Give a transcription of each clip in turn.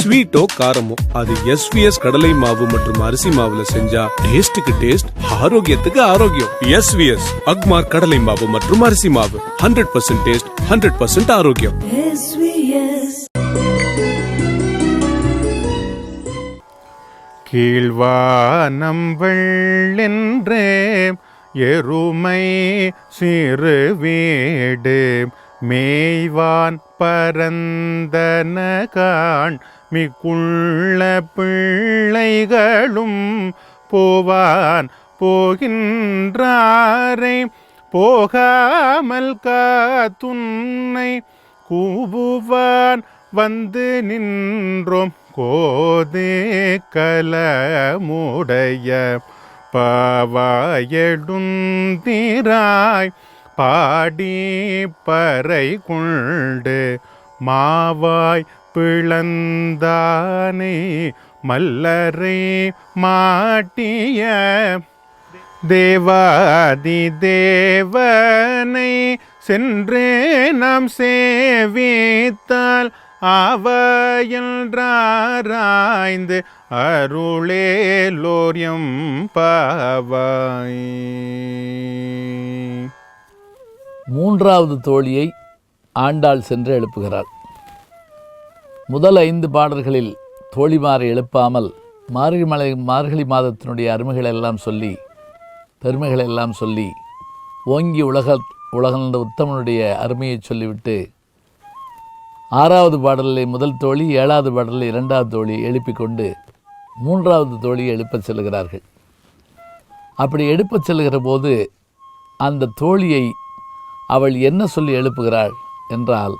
ஸ்வீட்டோ காரமோ அது எஸ்விஎஸ் கடலை மாவு மற்றும் அரிசி மாவுல செஞ்சா டேஸ்டுக்கு டேஸ்ட், ஆரோக்கியத்துக்கு ஆரோக்கியம். எஸ்விஎஸ் அக்மார் கடலை மாவு மற்றும் அரிசி மாவு 100% டேஸ்ட், 100% ஆரோக்கியம். கீழ்வானம் வெள்ளென்றே எருமை சிறு வீடு மேய்வான் பரந்தன காண் மிக்குள்ள பிள்ளைகளும் போவான் போகின்றாரை போகாமல் காத்துன்னை கூவுவான் வந்து நின்றோம் கோதே கலமுடைய பாவாயெடுந்திராய் பாடி பறை கொண்டு மாவாய் பிளந்தானே மல்லரை மாட்டிய தேவாதி தேவனை சென்றே நாம் சேவித்தால் அவையன்றாராய்ந்து அருளேலோரியம் பாவாய். மூன்றாவது தோழியை ஆண்டாள் சென்று எழுப்புகிறாள். முதல் 5 பாடல்களில் தோழிமாரை எழுப்பாமல் மார்கழி மாதத்தினுடைய அருமைகளெல்லாம் சொல்லி பெருமைகளெல்லாம் சொல்லி ஓங்கி உலகந்த உத்தமனுடைய அருமையை சொல்லிவிட்டு 6வது பாடலில் முதல் தோழி, 7வது பாடலில் 2வது தோழி எழுப்பிக் கொண்டு 3வது தோழியை எழுப்பச் செல்கிறார்கள். அப்படி எழுப்பச் செல்கிற போது அந்த தோழியை அவள் என்ன சொல்லி எழுப்புகிறாள் என்றால்,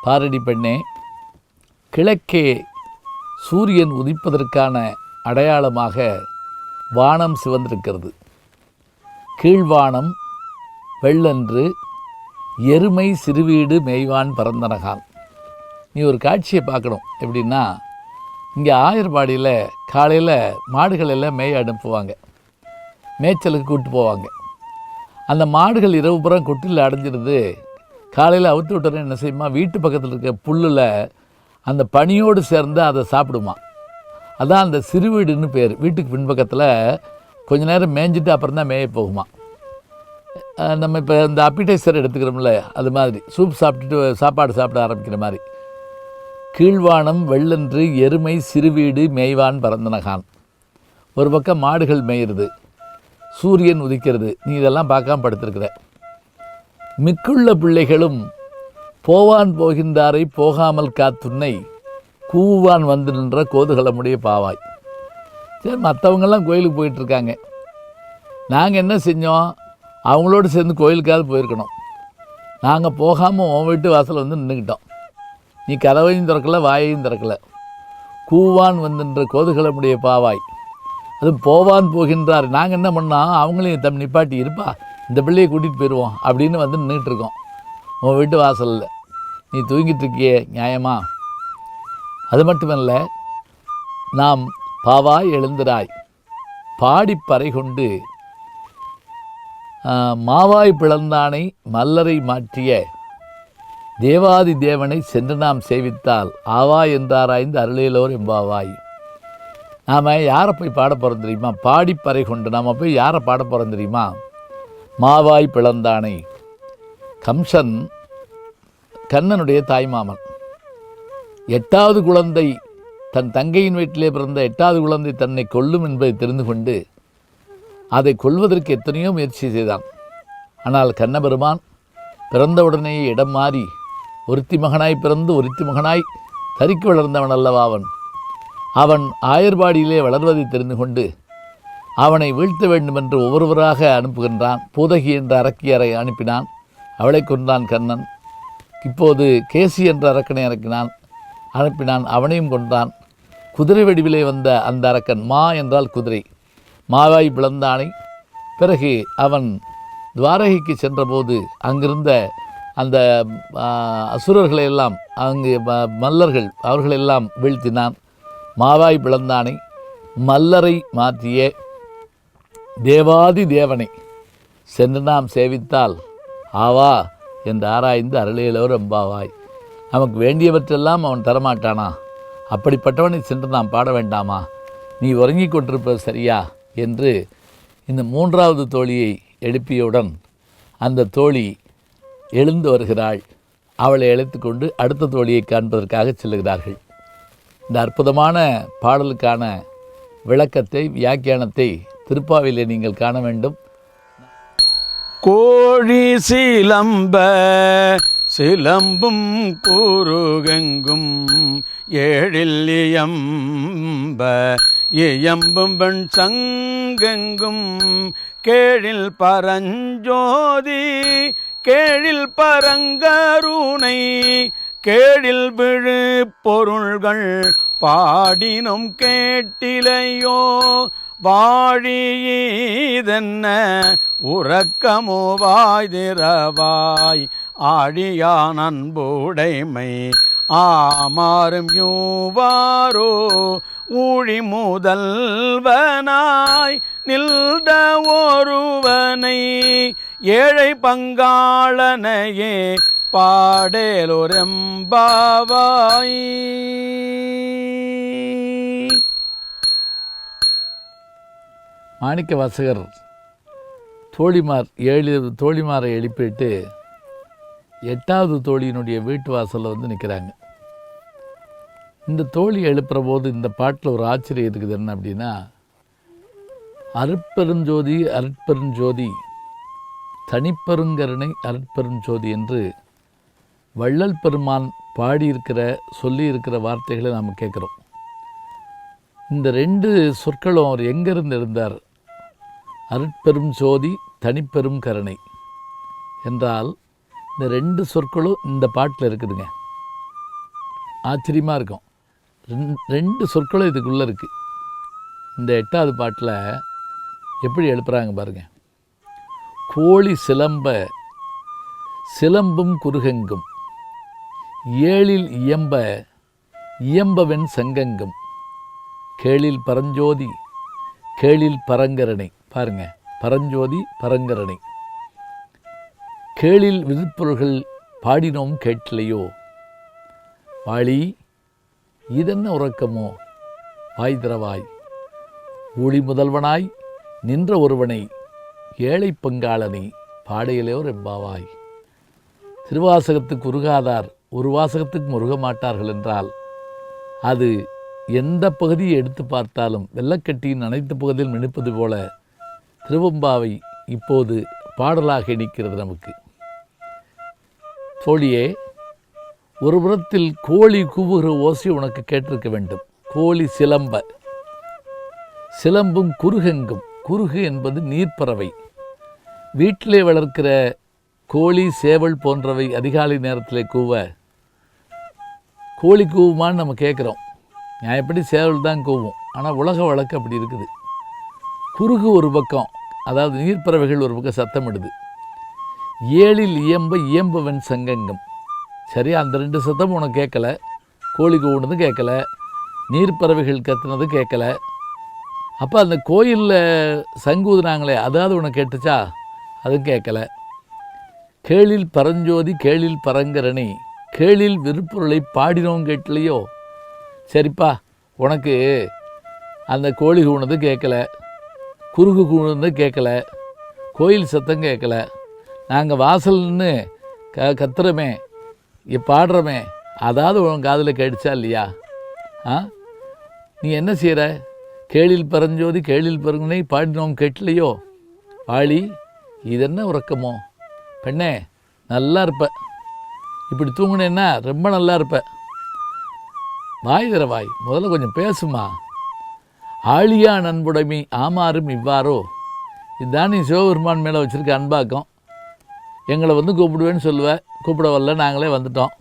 பாரடி பெண்ணே, கிழக்கே சூரியன் உதிப்பதற்கான அடையாளமாக வானம் சிவந்திருக்கிறது. கீழ்வானம் வெள்ளன்று எருமை சிறுவீடு மேய்வான் பரந்தனகான். நீ ஒரு காட்சியை பார்க்கணும். எப்படின்னா, இங்கே ஆயர்பாடியில் காலையில் மாடுகள் எல்லாம் மேய அனுப்புவாங்க, மேய்ச்சலுக்கு கூப்பிட்டு போவாங்க. அந்த மாடுகள் இரவு புறம் கொட்டில் அடைஞ்சிருது. காலையில் அவுத்து விட்டோன்னே என்ன செய்யுமா, வீட்டு பக்கத்தில் இருக்க புல்லில் அந்த பனியோடு சேர்ந்து அதை சாப்பிடுமா. அதான் அந்த சிறுவீடுன்னு பேர். வீட்டுக்கு பின்பக்கத்தில் கொஞ்ச நேரம் மேய்ஞ்சிட்டு அப்புறம் தான் மேய போகுமா. நம்ம இப்போ இந்த அப்பிடைசர் எடுத்துக்கிறோம்ல, அது மாதிரி சூப் சாப்பிட்டுட்டு சாப்பாடு சாப்பிட ஆரம்பிக்கிற மாதிரி. கீழ்வானம் வெள்ளன்று எருமை சிறுவீடு மேய்வான் பரந்தனகான். ஒரு பக்கம் மாடுகள் மேயிறது, சூரியன் உதிக்கிறது, நீ இதெல்லாம் பார்க்காம படுத்திருக்கிற. மிக்குள்ள பிள்ளைகளும் போவான் போகின்றாரை போகாமல் காத்துன்னை கூவான் வந்து நின்ற கோதுகளமுடைய பாவாய். சரி, மற்றவங்கெல்லாம் கோயிலுக்கு போயிட்டுருக்காங்க, நாங்கள் என்ன செஞ்சோம், அவங்களோடு சேர்ந்து கோயிலுக்காவது போயிருக்கணும். நாங்கள் போகாமல் உன் வீட்டு வாசல் வந்து நின்றுக்கிட்டோம். நீ கதவையும் திறக்கலை, வாயையும் திறக்கலை. கூவான் வந்துன்ற கோதுகளமுடைய பாவாய். அது போவான் போகின்றார். நாங்கள் என்ன பண்ணோம், அவங்களையும் நிப்பாட்டி இருப்பா, இந்த பிள்ளையை கூட்டிகிட்டு போயிடுவோம் அப்படின்னு வந்து நின்றுட்டுருக்கோம் உன் வீட்டு வாசலில். நீ தூங்கிட்டு இருக்கியே, நியாயமா? அது மட்டுமல்ல, நாம் பாவாய் எழுந்திராய் பாடிப்பறை கொண்டு மாவாய் பிளந்தானை மல்லரை மாற்றிய தேவாதி தேவனை சென்று நாம் சேவித்தால் ஆவாய் என்றாராய்ந்து அருளேலோர் எம்பாவாய். நாம் யாரை போய் பாட போகிறோம் தெரியுமா? பாடிப்பறை கொண்டு நாம் போய் யாரை பாட போகிறோம் தெரியுமா? மாவாய் பிளந்தானை. கம்சன் கண்ணனுடைய தாய்மாமன். 8வது குழந்தை, தன் தங்கையின் வீட்டிலே பிறந்த 8வது குழந்தை தன்னை கொல்லும் என்பதை தெரிந்து கொண்டு அதை கொல்வதற்கு எத்தனையோ முயற்சி செய்தான். ஆனால் கண்ணபெருமான் பிறந்தவுடனேயே இடம் மாறி ஒருத்தி மகனாய் பிறந்து ஒருத்தி மகனாய் தரிக்கு வளர்ந்தவன் அல்லவா அவன். அவன் ஆயர்பாடியிலே வளர்வதை தெரிந்து கொண்டு அவனை வீழ்த்த வேண்டுமென்று ஒவ்வொருவராக அனுப்புகின்றான். பூதகி என்ற அரக்கியரை அனுப்பினான், அவளை கொன்றான் கண்ணன். இப்போது கேசி என்ற அரக்கனை அனுப்பினான், அவனையும் கொன்றான். குதிரை வடிவிலே வந்த அந்த அரக்கன், மா என்றால் குதிரை, மாவாய் பிளந்தானை. பிறகு அவன் துவாரகைக்கு சென்றபோது அங்கிருந்த அந்த அசுரர்களையெல்லாம், அங்கு மல்லர்கள் அவர்களெல்லாம் வீழ்த்தினான். மாவாய் பிளந்தானை மல்லரை மாற்றிய தேவாதி தேவனை சென்று நாம் சேவித்தால் ஆவா என்று ஆராய்ந்து அருளேலோர் எம்பாவாய். நமக்கு வேண்டியவற்றெல்லாம் அவன் தரமாட்டானா? அப்படிப்பட்டவனை சென்று நாம் பாட வேண்டாமா? நீ உறங்கிக் கொண்டிருப்பது சரியா என்று இந்த மூன்றாவது தோழியை எழுப்பியவுடன் அந்த தோழி எழுந்து வருகிறாள். அவளை அழைத்து கொண்டு அடுத்த தோழியை காண்பதற்காக செல்லுகிறார்கள். இந்த அற்புதமான பாடலுக்கான விளக்கத்தை, வியாக்கியானத்தை திருப்பாவிலே நீங்கள் காண வேண்டும். கோழி சிலம்ப சிலம்பும் கூறுகெங்கும் ஏழில் இயம்ப இயம்பும் பெண் சங்கெங்கும் கேழில் பரஞ்சோதி கேழில் பரங்கருணை கேழில் விழு பொருள்கள் பாடினும் கேட்டிலையோ வாழியீதென்ன உறக்கமோ வாய்திரவாய் ஆழியான் அன்புடைமை ஆமாறும் யூவாரோ ஊழி முதல்வனாய் நில்த ஒருவனை ஏழை பங்காளனையே பாடேலோரெம்பாவாய். மாணிக்க வாசகர் தோழிமாரை எழுப்பிட்டு 8வது தோழியினுடைய வீட்டு வாசலில் வந்து நிற்கிறாங்க. இந்த தோழி எழுப்புற போது இந்த பாட்டில் ஒரு ஆச்சரியம் இருக்குது. என்ன அப்படின்னா, அருட்பெருஞ்சோதி அருட்பெருஞ்சோதி தனிப்பெருங்கருணை அருட்பெருஞ்சோதி என்று வள்ளல் பெருமான் சொல்லியிருக்கிற வார்த்தைகளை நாம் கேட்குறோம். இந்த 2 சொற்களும் அவர் எங்கேருந்து இருந்தார்? அருட்பெரும் ஜோதி தனிப்பெரும் கருணை என்றால் இந்த 2 சொற்களும் இந்த பாட்டில் இருக்குதுங்க. ஆச்சரியமாக இருக்கும். 2 சொற்களும் இதுக்குள்ளே இருக்குது. இந்த 8வது பாட்டில் எப்படி எழுப்புறாங்க பாருங்கள். கோழி சிலம்ப சிலம்பும் குருகெங்கும் ஏழில் இயம்ப இயம்பவென் சங்கங்கும் கேளில் பரஞ்சோதி கேளில் பரங்கரணை. பாருங்க, பரஞ்சோதி பரங்கரணை. கேளில் விருப்பொருள்கள் பாடினோம் கேட்கலையோ வாழி இதென்ன உறக்கமோ வாய் திறவாய் ஊழி முதல்வனாய் நின்ற ஒருவனை ஏழை பங்காளனை பாடையிலோ ரெம்பாவாய். திருவாசகத்துக்கு உருகாதார் ஒரு வாசகத்துக்கு முருக மாட்டார்கள் என்றால் அது எந்த பகுதியை எடுத்து பார்த்தாலும் வெள்ளக்கட்டியின் அனைத்து பகுதியில் நினைப்பது போல திருவெம்பாவை இப்போது பாடலாக இணைக்கிறது நமக்கு. தோழியே, ஒரு புறத்தில் கோழி கூவுகிற ஓசை உனக்கு கேட்டிருக்க வேண்டும். கோழி சிலம்ப சிலம்பும் குருகெங்கும். குருகு என்பது நீர்ப்பறவை. வீட்டிலே வளர்க்கிற கோழி சேவல் போன்றவை அதிகாலை நேரத்தில் கூவ கோழி கூவுமான்னு நம்ம கேட்குறோம். நான் எப்படி சேவல் தான் கூவும், ஆனால் உலக வழக்கு அப்படி இருக்குது. குருகு ஒரு பக்கம், அதாவது நீர்ப்பறவைகள் ஒரு பக்கம் சத்தமிடுது. ஏழில் இயம்ப இயம்பவன் சங்கங்கம். சரி, அந்த 2 சத்தம் உனக்கு கேட்கல. கோழி கூவுனது கேட்கல, நீர்ப்பறவைகள் கத்துனது கேட்கல. அப்போ அந்த கோயிலில் சங்கூதுனாங்களே, அதாவது உனக்கு கேட்டுச்சா? அதுவும் கேட்கல. கேளில் பரஞ்சோதி கேளில் பரங்கரணி கேளில் விருப்பொருளை பாடினோம் கேட்கலையோ. சரிப்பா, உனக்கு அந்த கோழி கூவுனது கேட்கல, குருகு கூவுனது கேட்கல, கோயில் சத்தம் கேட்கல, நாங்கள் வாசல்னு கத்துறமே பாடுறோமே, அதாவது உன் காதில் கேட்டுச்சா இல்லையா? நீ என்ன செய்கிற? கேளில் பரஞ்சோதி கேளில் பரங்கனை பாடினோம் கேட்கலையோ வாழி இதென்ன உறக்கமோ. பெண்ணே, நல்லா இருப்ப, இப்படி தூங்குனேன்னா ரொம்ப நல்லா இருப்ப. வாய் தரவாய், முதல்ல கொஞ்சம் பேசுமா. ஆழியா நண்புடைமை ஆமாறும் இவ்வாறோ. இதுதான் நீ சிவபெருமான் மேலே வச்சுருக்க அன்பாக்கம். எங்களை வந்து கூப்பிடுவேன்னு சொல்லுவேன், கூப்பிட வரல, நாங்களே வந்துட்டோம்.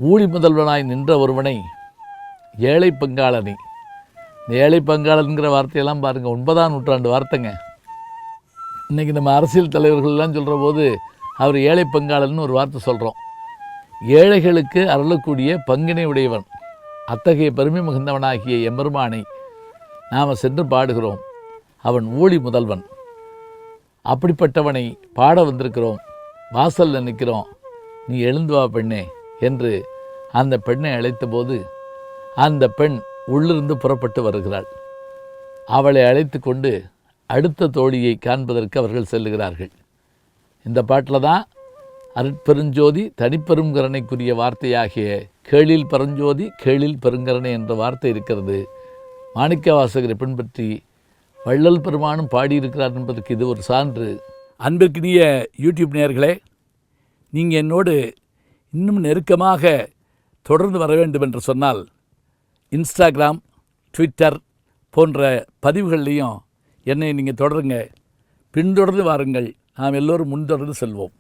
ஊழி முதல்வனாய் நின்ற ஒருவனை ஏழை பங்காளனை. இந்த ஏழை பங்காளனுங்கிற வார்த்தையெல்லாம் பாருங்கள், 9ஆம் நூற்றாண்டு வார்த்தைங்க. இன்றைக்கி நம்ம அரசியல் தலைவர்கள்லாம் சொல்கிற போது அவர் ஏழை பங்காளன்னு ஒரு வார்த்தை சொல்கிறோம். ஏழைகளுக்கு அருளக்கூடிய பங்கினை உடையவன், அத்தகைய பெருமை மிகுந்தவனாகிய எம்பெருமானை நாம் சென்று பாடுகிறோம். அவன் ஊழி முதல்வன். அப்படிப்பட்டவனை பாட வந்திருக்கிறோம், வாசலில் நிற்கிறோம். நீ எழுந்து வா பெண்ணே என்று அந்த பெண்ணை அழைத்த போது அந்த பெண் உள்ளிருந்து புறப்பட்டு வருகிறாள். அவளை அழைத்து கொண்டு அடுத்த தோழியை காண்பதற்கு அவர்கள் செல்லுகிறார்கள். இந்த பாட்டில் தான் அருட்பெருஞ்சோதி தனிப்பெரும் கருணைக்குரிய வார்த்தையாகிய கேளில் பரஞ்சோதி கேளில் பெருங்கருணை என்ற வார்த்தை இருக்கிறது. மாணிக்கவாசகரை பின்பற்றி வள்ளல் பெருமானும் பாடியிருக்கிறார் என்பதற்கு இது ஒரு சான்று. அன்பிற்கினிய யூடியூப் நேயர்களே, நீங்கள் என்னோடு இன்னும் நெருக்கமாக தொடர்ந்து வர வேண்டும் என்று சொன்னால் இன்ஸ்டாகிராம், ட்விட்டர் போன்ற பதிவுகள்லையும் என்னை நீங்கள் தொடருங்க. பின்தொடர்ந்து வாருங்கள். நாம் எல்லோரும் முன்தொடர்ந்து செல்வோம்.